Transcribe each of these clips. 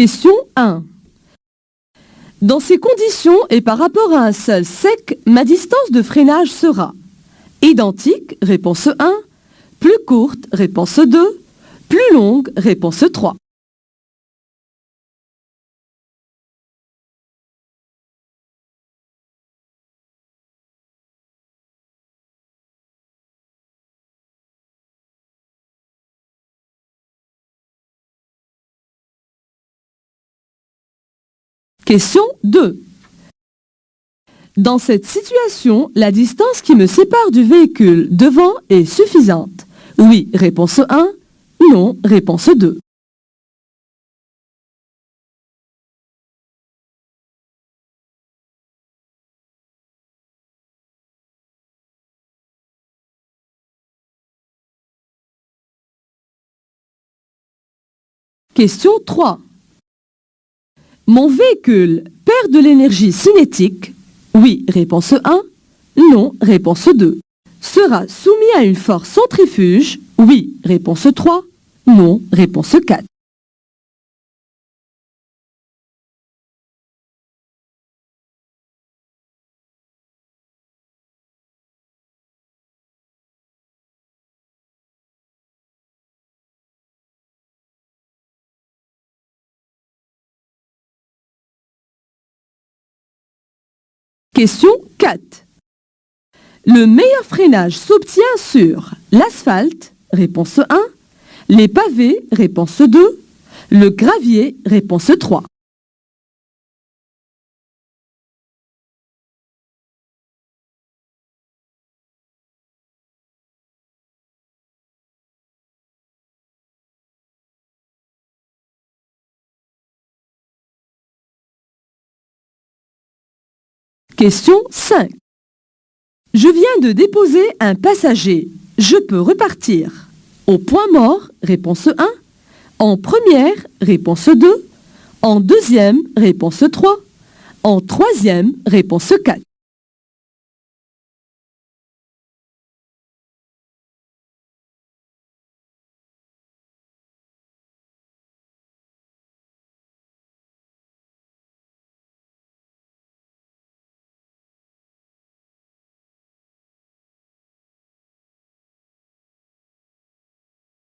Question 1. Dans ces conditions et par rapport à un seul sec, ma distance de freinage sera identique, réponse 1, plus courte, réponse 2, plus longue, réponse 3. Question 2. Dans cette situation, la distance qui me sépare du véhicule devant est suffisante. Oui, réponse 1. Non, réponse 2. Question 3. Mon véhicule perd de l'énergie cinétique. Oui, réponse 1. Non, réponse 2. Sera soumis à une force centrifuge. Oui, réponse 3. Non, réponse 4. Question 4. Le meilleur freinage s'obtient sur l'asphalte, réponse 1, les pavés, réponse 2, le gravier, réponse 3. Question 5. Je viens de déposer un passager. Je peux repartir. Au point mort, réponse 1. En première, réponse 2. En deuxième, réponse 3. En troisième, réponse 4.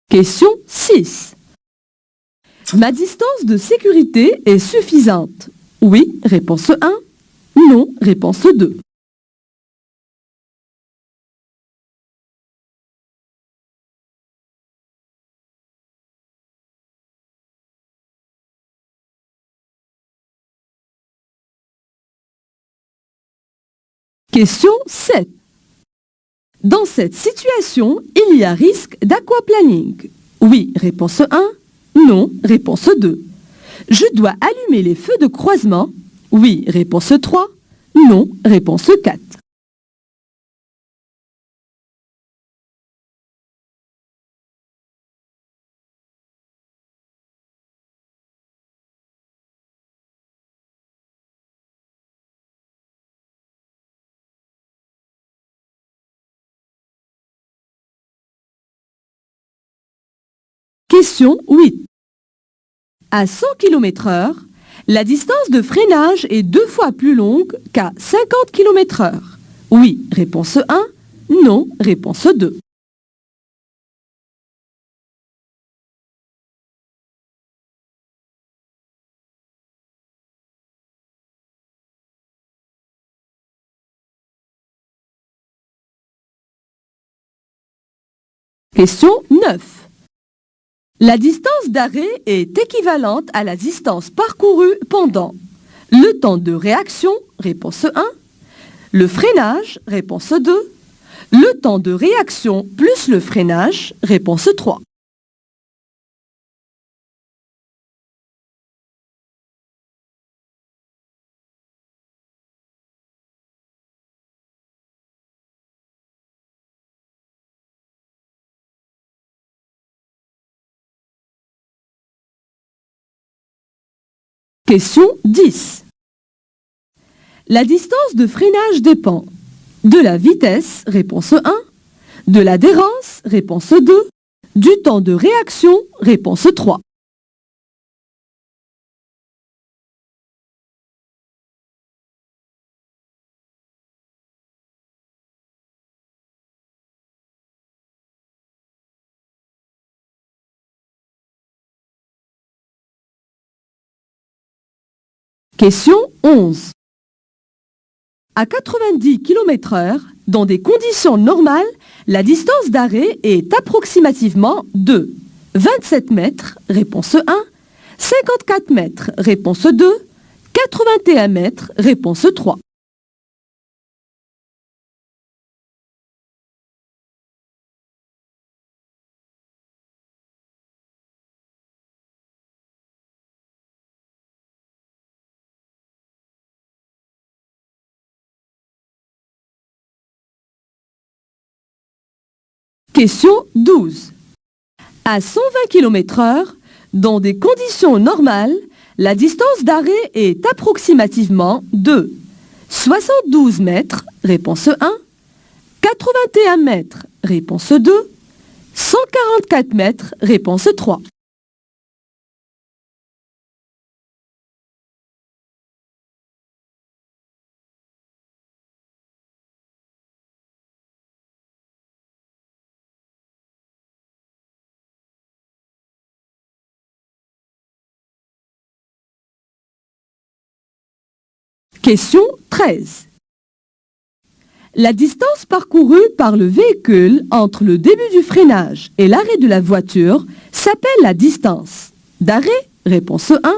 Question 6. Ma distance de sécurité est suffisante. Oui, réponse 1. Non, réponse 2. Question 7. Dans cette situation, il y a risque d'aquaplaning. Oui, réponse 1. Non, réponse 2. Je dois allumer les feux de croisement. Oui, réponse 3. Non, réponse 4. Question 8. À 100 km/h, la distance de freinage est 2 fois plus longue qu'à 50 km/h. Oui, réponse 1. Non, réponse 2. Question 9. La distance d'arrêt est équivalente à la distance parcourue pendant le temps de réaction, réponse 1, le freinage, réponse 2, le temps de réaction plus le freinage, réponse 3. Question 10. La distance de freinage dépend de la vitesse, réponse 1, de l'adhérence, réponse 2, du temps de réaction, réponse 3. Question 11. À 90 km/h, dans des conditions normales, la distance d'arrêt est approximativement de 27 mètres, réponse 1, 54 mètres, réponse 2, 81 mètres, réponse 3. Question 12. À 120 km/h, dans des conditions normales, la distance d'arrêt est approximativement de 72 mètres, réponse 1, 81 mètres, réponse 2, 144 mètres, réponse 3. Question 13. La distance parcourue par le véhicule entre le début du freinage et l'arrêt de la voiture s'appelle la distance d'arrêt, réponse 1,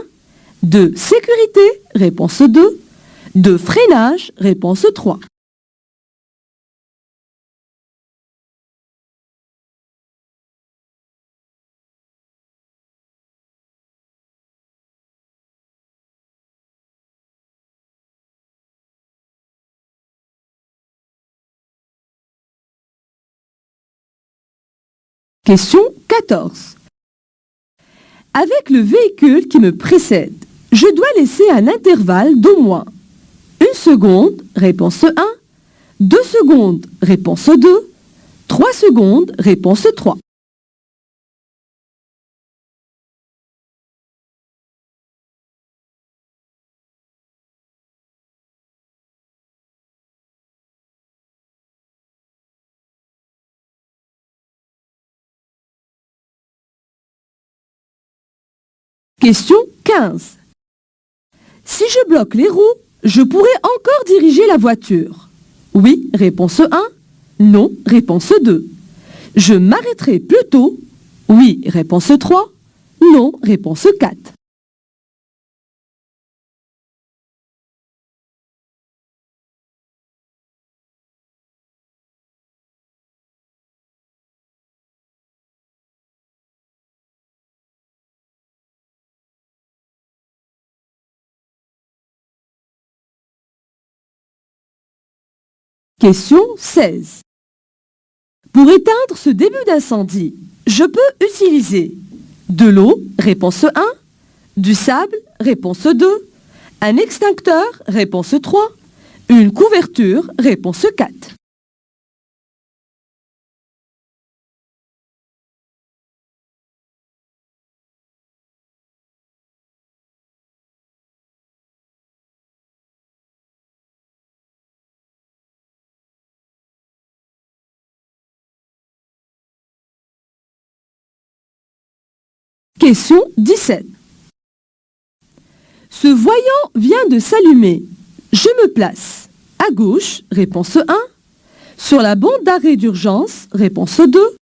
de sécurité, réponse 2, de freinage, réponse 3. Question 14. Avec le véhicule qui me précède, je dois laisser un intervalle d'au moins 1 seconde, réponse 1, 2 secondes, réponse 2, 3 secondes, réponse 3. Question 15. Si je bloque les roues, je pourrais encore diriger la voiture. Oui, réponse 1. Non, réponse 2. Je m'arrêterai plus tôt. Oui, réponse 3. Non, réponse 4. Question 16. Pour éteindre ce début d'incendie, je peux utiliser de l'eau, réponse 1, du sable, réponse 2, un extincteur, réponse 3, une couverture, réponse 4. Question 17. Ce voyant vient de s'allumer. Je me place à gauche, réponse 1, sur la bande d'arrêt d'urgence, réponse 2,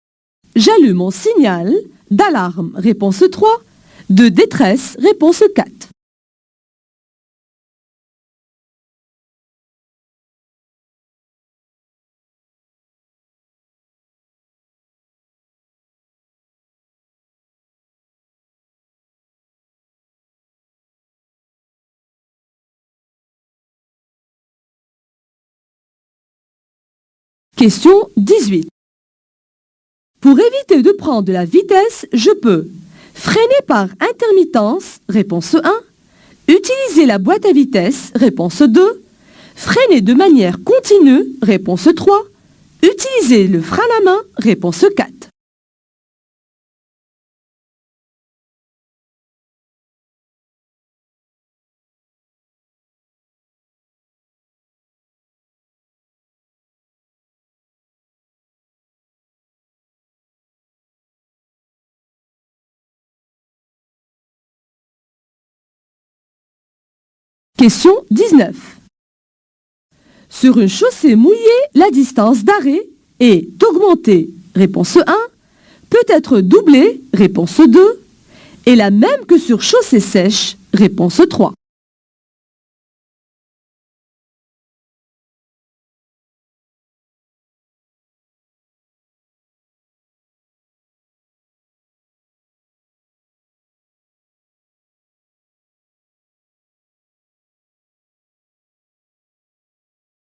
j'allume mon signal d'alarme, réponse 3, de détresse, réponse 4. Question 18. Pour éviter de prendre de la vitesse, je peux freiner par intermittence, réponse 1, utiliser la boîte à vitesse, réponse 2, freiner de manière continue, réponse 3, utiliser le frein à main, réponse 4. Question 19. Sur une chaussée mouillée, la distance d'arrêt est augmentée. Réponse 1. Peut être doublée. Réponse 2. Et la même que sur chaussée sèche. Réponse 3.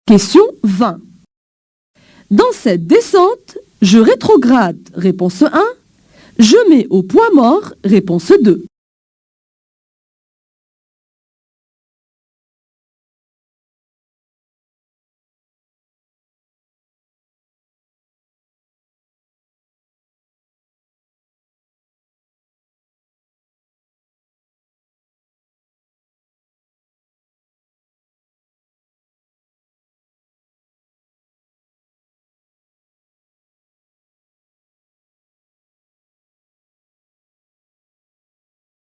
Question 20. Dans cette descente, je rétrograde. Réponse 1. Je mets au point mort. Réponse 2.